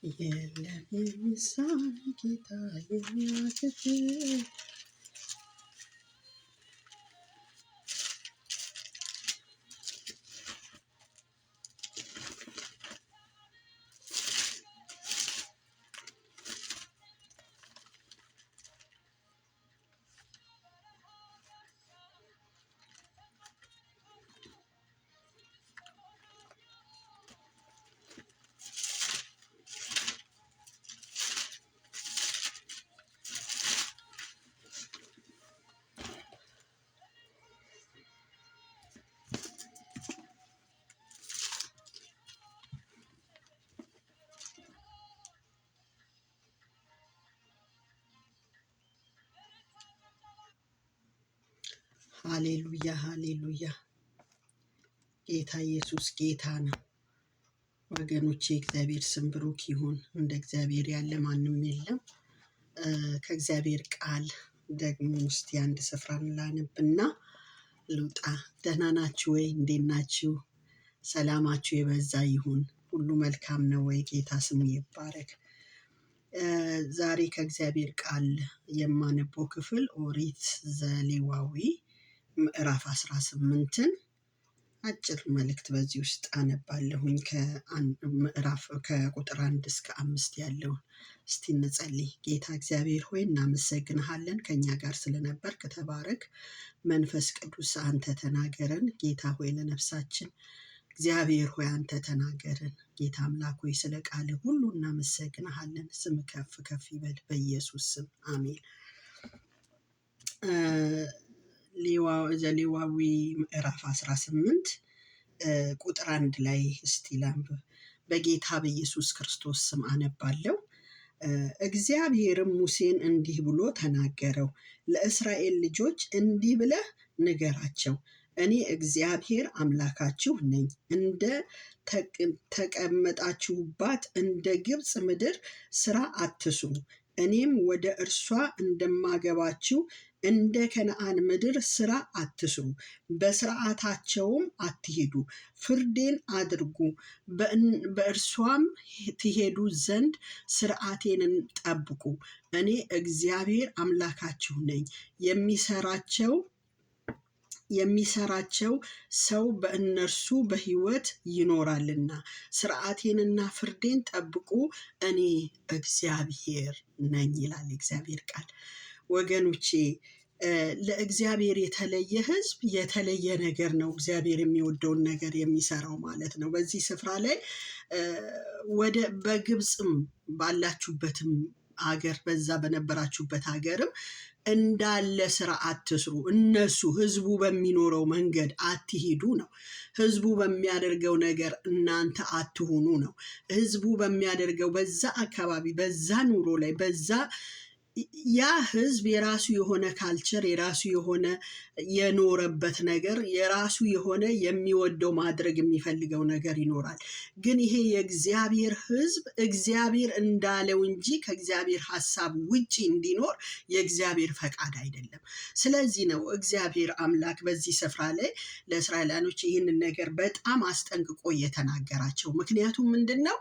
የለም የሚሳን ጌታ የሚያቅት ሃሌሉያ ሃሌሉያ። ጌታ ኢየሱስ ጌታ ነው ወገኖቼ። እግዚአብሔር ስም ብሩክ ይሁን። እንደ እግዚአብሔር ያለ ማንም የለም። ከእግዚአብሔር ቃል ደግሞ እስቲ አንድ ስፍራ ላነብና ልውጣ። ደህና ናችሁ ወይ? እንዴት ናችሁ? ሰላማችሁ የበዛ ይሁን። ሁሉ መልካም ነው ወይ? ጌታ ስሙ ይባረክ። ዛሬ ከእግዚአብሔር ቃል የማነበው ክፍል ኦሪት ዘሌዋዊ ምዕራፍ 18ን አጭር መልእክት በዚህ ውስጥ አነባለሁኝ። ከቁጥር 1 እስከ 5 ያለውን እስቲ እንጸልይ። ጌታ እግዚአብሔር ሆይ እናመሰግንሃለን፣ ከኛ ጋር ስለነበርክ ተባረክ። መንፈስ ቅዱስ አንተ ተናገረን። ጌታ ሆይ ለነፍሳችን እግዚአብሔር ሆይ አንተ ተናገረን። ጌታ አምላክ ሆይ ስለ ቃል ሁሉ እናመሰግንሃለን። ስም ከፍ ከፍ ይበል በኢየሱስ ስም አሜን። ዘሌዋዊ ምዕራፍ 18 ቁጥር 1 ላይ እስቲ ላንብብ። በጌታ በኢየሱስ ክርስቶስ ስም አነባለሁ። እግዚአብሔርም ሙሴን እንዲህ ብሎ ተናገረው፣ ለእስራኤል ልጆች እንዲህ ብለህ ንገራቸው፣ እኔ እግዚአብሔር አምላካችሁ ነኝ። እንደ ተቀመጣችሁባት እንደ ግብፅ ምድር ስራ አትስሩ። እኔም ወደ እርሷ እንደማገባችሁ እንደ ከነዓን ምድር ስራ አትስሩ። በስርዓታቸውም አትሂዱ። ፍርዴን አድርጉ፣ በእርሷም ትሄዱ ዘንድ ስርዓቴንን ጠብቁ። እኔ እግዚአብሔር አምላካችሁ ነኝ። የሚሰራቸው ሰው በእነርሱ በሕይወት ይኖራልና። ስርዓቴንና ፍርዴን ጠብቁ፣ እኔ እግዚአብሔር ነኝ ይላል እግዚአብሔር ቃል። ወገኖቼ ለእግዚአብሔር የተለየ ሕዝብ የተለየ ነገር ነው እግዚአብሔር የሚወደውን ነገር የሚሰራው ማለት ነው። በዚህ ስፍራ ላይ በግብፅም ባላችሁበትም ሀገር በዛ በነበራችሁበት ሀገርም እንዳለ ስራ አትስሩ። እነሱ ህዝቡ በሚኖረው መንገድ አትሂዱ ነው። ህዝቡ በሚያደርገው ነገር እናንተ አትሁኑ ነው። ህዝቡ በሚያደርገው በዛ አካባቢ በዛ ኑሮ ላይ ያ ህዝብ የራሱ የሆነ ካልቸር፣ የራሱ የሆነ የኖረበት ነገር፣ የራሱ የሆነ የሚወደው ማድረግ የሚፈልገው ነገር ይኖራል። ግን ይሄ የእግዚአብሔር ህዝብ እግዚአብሔር እንዳለው እንጂ ከእግዚአብሔር ሀሳብ ውጪ እንዲኖር የእግዚአብሔር ፈቃድ አይደለም። ስለዚህ ነው እግዚአብሔር አምላክ በዚህ ስፍራ ላይ ለእስራኤላኖች ይህንን ነገር በጣም አስጠንቅቆ እየተናገራቸው። ምክንያቱም ምንድን ነው?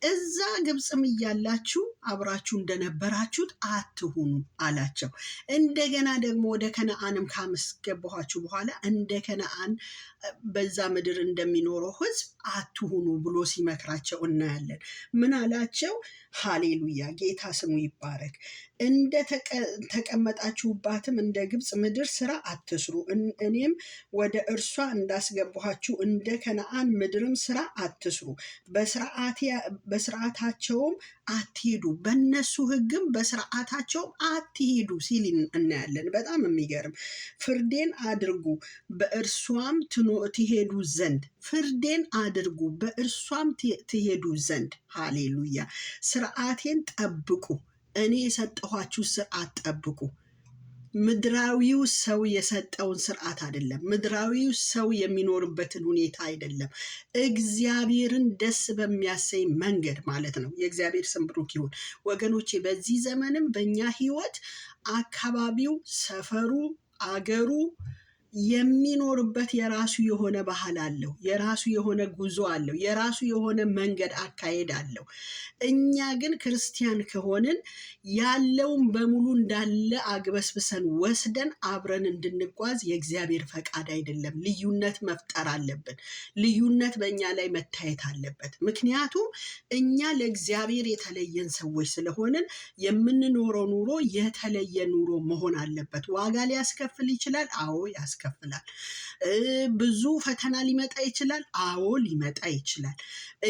እዛ ግብፅም እያላችሁ አብራችሁ እንደነበራችሁት አትሁኑ አላቸው። እንደገና ደግሞ ወደ ከነዓንም ካስገባኋችሁ በኋላ እንደ ከነዓን በዛ ምድር እንደሚኖረው ህዝብ አትሁኑ ብሎ ሲመክራቸው እናያለን። ምን አላቸው? ሃሌሉያ፣ ጌታ ስሙ ይባረክ። እንደ ተቀመጣችሁባትም እንደ ግብፅ ምድር ስራ አትስሩ። እኔም ወደ እርሷ እንዳስገባኋችሁ እንደ ከነዓን ምድርም ስራ አትስሩ። በስርዓታቸውም አትሂዱ፣ በእነሱ ህግም በስርዓታቸውም አትሂዱ ሲል እናያለን። በጣም የሚገርም። ፍርዴን አድርጉ በእርሷም ትሄዱ ዘንድ፣ ፍርዴን አድርጉ በእርሷም ትሄዱ ዘንድ። ሃሌሉያ። ስርዓቴን ጠብቁ፣ እኔ የሰጠኋችሁ ስርዓት ጠብቁ። ምድራዊው ሰው የሰጠውን ስርዓት አይደለም። ምድራዊው ሰው የሚኖርበትን ሁኔታ አይደለም። እግዚአብሔርን ደስ በሚያሰኝ መንገድ ማለት ነው። የእግዚአብሔር ስም ብሩክ ይሁን ወገኖቼ። በዚህ ዘመንም በእኛ ህይወት አካባቢው፣ ሰፈሩ፣ አገሩ የሚኖርበት የራሱ የሆነ ባህል አለው፣ የራሱ የሆነ ጉዞ አለው፣ የራሱ የሆነ መንገድ አካሄድ አለው። እኛ ግን ክርስቲያን ከሆንን ያለውን በሙሉ እንዳለ አግበስብሰን ወስደን አብረን እንድንጓዝ የእግዚአብሔር ፈቃድ አይደለም። ልዩነት መፍጠር አለብን። ልዩነት በእኛ ላይ መታየት አለበት። ምክንያቱም እኛ ለእግዚአብሔር የተለየን ሰዎች ስለሆንን የምንኖረው ኑሮ የተለየ ኑሮ መሆን አለበት። ዋጋ ሊያስከፍል ይችላል። አዎ ያስከፍላል። ብዙ ፈተና ሊመጣ ይችላል። አዎ ሊመጣ ይችላል።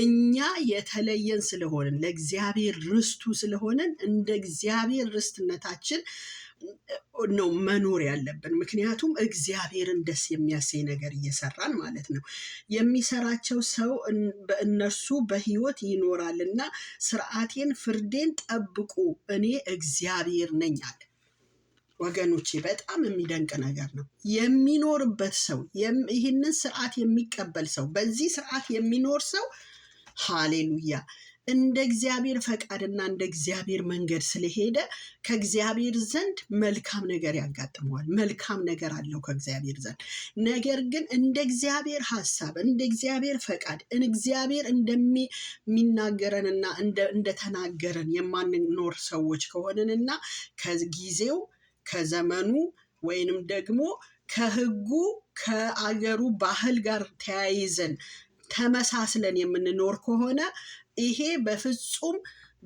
እኛ የተለየን ስለሆንን ለእግዚአብሔር ርስቱ ስለሆንን እንደ እግዚአብሔር ርስትነታችን ነው መኖር ያለብን። ምክንያቱም እግዚአብሔርን ደስ የሚያሰኝ ነገር እየሰራን ማለት ነው። የሚሰራቸው ሰው በእነርሱ በሕይወት ይኖራልና ስርዓቴን፣ ፍርዴን ጠብቁ፣ እኔ እግዚአብሔር ነኝ አለ። ወገኖቼ በጣም የሚደንቅ ነገር ነው። የሚኖርበት ሰው ይህንን ስርዓት የሚቀበል ሰው በዚህ ስርዓት የሚኖር ሰው ሃሌሉያ እንደ እግዚአብሔር ፈቃድና እንደ እግዚአብሔር መንገድ ስለሄደ ከእግዚአብሔር ዘንድ መልካም ነገር ያጋጥመዋል። መልካም ነገር አለው ከእግዚአብሔር ዘንድ። ነገር ግን እንደ እግዚአብሔር ሐሳብ፣ እንደ እግዚአብሔር ፈቃድ፣ እግዚአብሔር እንደሚናገረንና እንደተናገረን የማንኖር ሰዎች ከሆንንና ከጊዜው ከዘመኑ ወይንም ደግሞ ከሕጉ ከአገሩ ባህል ጋር ተያይዘን ተመሳስለን የምንኖር ከሆነ ይሄ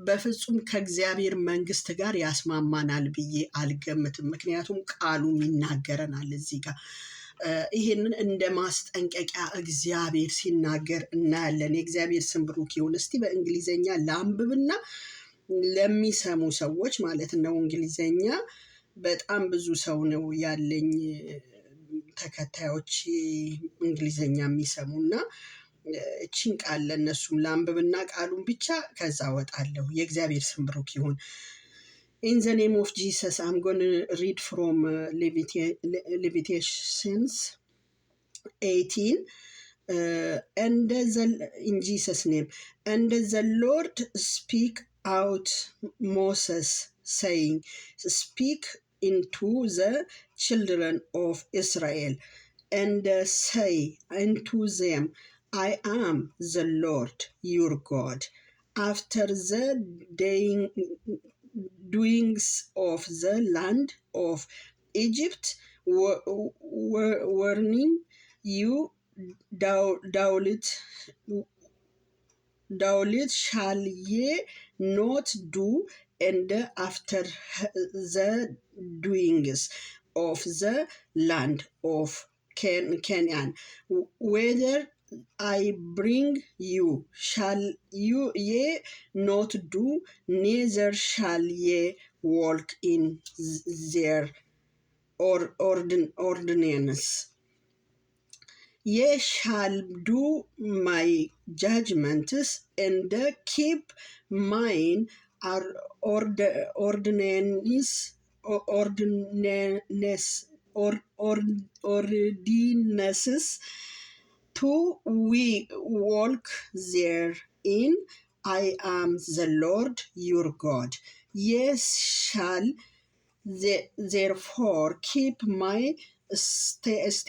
በፍጹም ከእግዚአብሔር መንግስት ጋር ያስማማናል ብዬ አልገምትም። ምክንያቱም ቃሉም ይናገረናል እዚህ ጋር። ይሄንን እንደ ማስጠንቀቂያ እግዚአብሔር ሲናገር እናያለን። የእግዚአብሔር ስም ብሩክ ይሁን። እስቲ በእንግሊዘኛ ላንብብና ለሚሰሙ ሰዎች ማለት ነው። እንግሊዘኛ በጣም ብዙ ሰው ነው ያለኝ ተከታዮች እንግሊዘኛ የሚሰሙና እቺን ቃል ለእነሱም ላንብብና ቃሉን ብቻ ከዛ ወጣለሁ። የእግዚአብሔር ስም ብሩክ ይሁን። In the name of Jesus, I'm going to read from Leviticus 18. In Jesus' name. And the Lord speak out Moses, saying, speak into the children of Israel, and say unto them, I am the Lord your God. After the doings of the land of Egypt, warning you, Dowlit shall ye not do, and after the doings of the land of Canaan, whether I bring you, shall ye not do, neither shall ye walk in their ordinance. Ye shall do my judgments and keep mine ordinances to we walk therein. I am the Lord your God. Ye shall therefore keep my statutes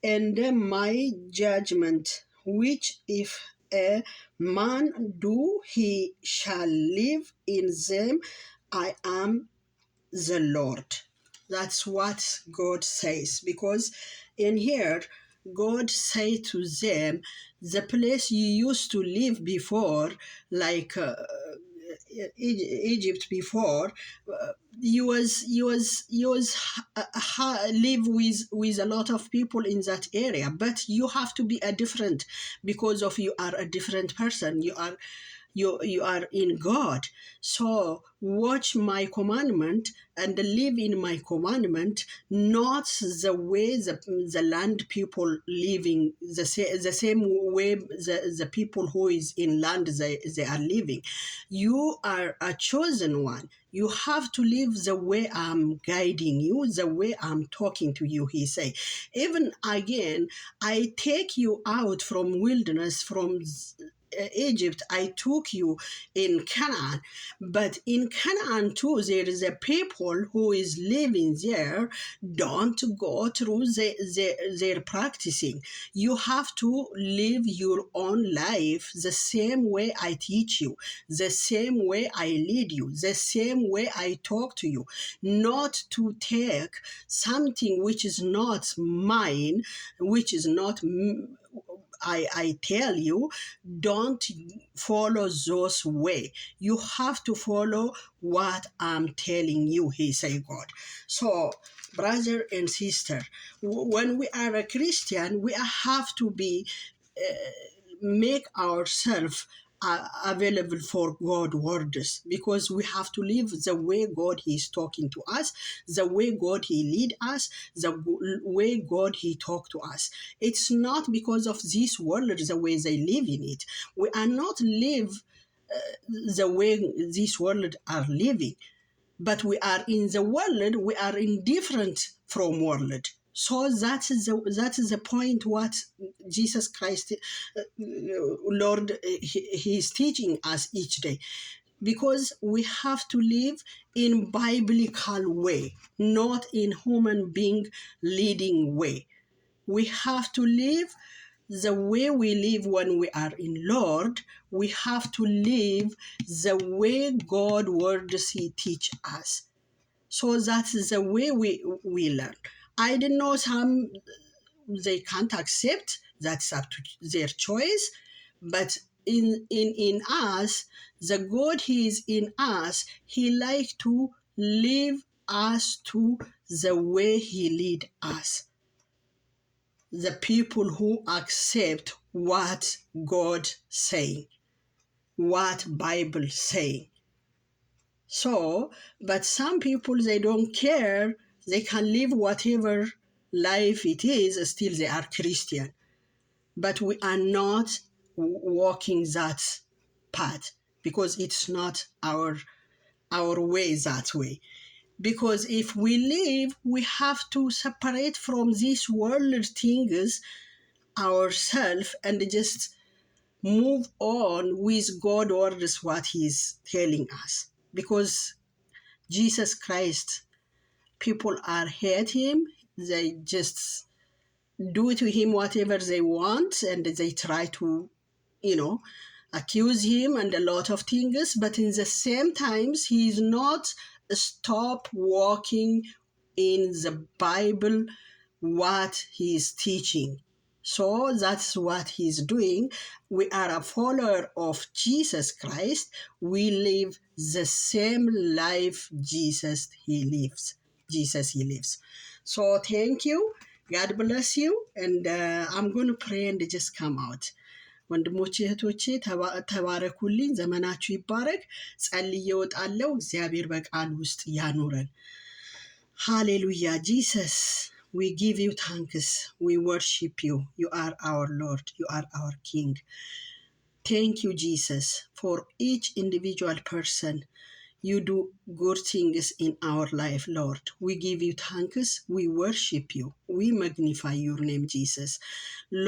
and my judgment, which if a man do, he shall live in them. I am the Lord. That's what God says, because in here God say to them, the place you used to live before, like Egypt before, you live with a lot of people in that area, but you have to be a different, because of you are a different person. You are in God. So watch my commandment and live in my commandment, not the way the land people living, the same way the people who is in land they are living. You are a chosen one. You have to live the way I'm guiding you, the way I'm talking to you, he say. Even again, I take you out from wilderness, from Egypt, I took you in Canaan. But in Canaan too, there is a people who is living there. Don't go through their practicing. You have to live your own life the same way I teach you, the same way I lead you, the same way I talk to you. Not to take something which is not mine, which is not I tell you, don't follow those way. You have to follow what I'm telling you, he say God. So, brother and sister, when we are a Christian, we have to be make ourselves available for God words, because we have to live the way God is talking to us, the way God he lead us, the way God he talk to us. It's not because of this world, the way they live in it. We are not live the way this world are living, but we are in the world, we are indifferent from world. So that is the point what Jesus Christ, Lord, he is teaching us each day. Because we have to live in biblical way, not in human being leading way. We have to live the way we live when we are in Lord. We have to live the way God words he teach us. So that's the way we learn. I don't know, some they can't accept, that's up to their choice, but in us, the God he is in us, he like to leave us to the way he lead us. The people who accept what God saying, what Bible saying. So, but some people, they don't care. They can live whatever life it is, still they are Christian. But we are not walking that path, because it's not our way that way. Because if we live, we have to separate from these worldly things ourselves and just move on with God orders what he's telling us. Because Jesus Christ, people are hate him. They just do to him whatever they want, and they try to, accuse him and a lot of things. But in the same times, he is not stop walking in the Bible what he is teaching. So that's what he's doing. We are a follower of Jesus Christ. We live the same life Jesus he lives. So thank you. God bless you. And I'm going to pray and just come out. ወንድሞቼ እህቶቼ ተባረኩልኝ። ዘመናችሁ ይባረክ። ጸልዬ እወጣለሁ። እግዚአብሔር በቃል ውስጥ ያኑረን። Hallelujah. Jesus, we give you thanks. We worship you. You are our Lord. You are our King. Thank you, Jesus, for each individual person. You do good things in our life, Lord. We give you thanks. We worship you. We magnify your name, Jesus.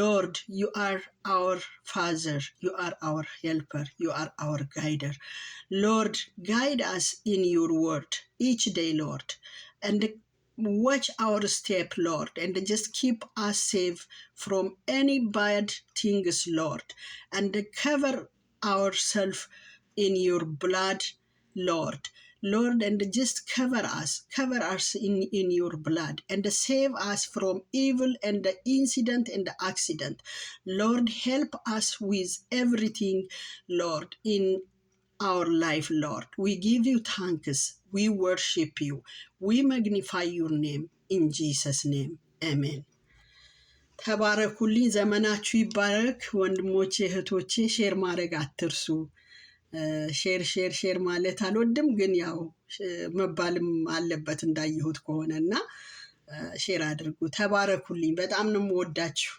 Lord, you are our Father. You are our helper. You are our guider. Lord, guide us in your word each day, Lord. And watch our step, Lord, and just keep us safe from any bad things, Lord. And cover ourselves in your blood, Lord, and just cover us in your blood, and save us from evil and the incident and the accident. Lord, help us with everything, Lord, in our life, Lord. We give you thanks. We worship you. We magnify your name. In Jesus' name, amen. ተባረኩልኝ። ዘመናችሁ ይባረክ። ወንድሞቼ እህቶቼ፣ ሼር ማድረግ አትርሱ። ሼር ማለት አልወድም፣ ግን ያው መባልም አለበት እንዳየሁት ከሆነና ሼር አድርጉ። ተባረኩልኝ። በጣም ነው የምወዳችሁ።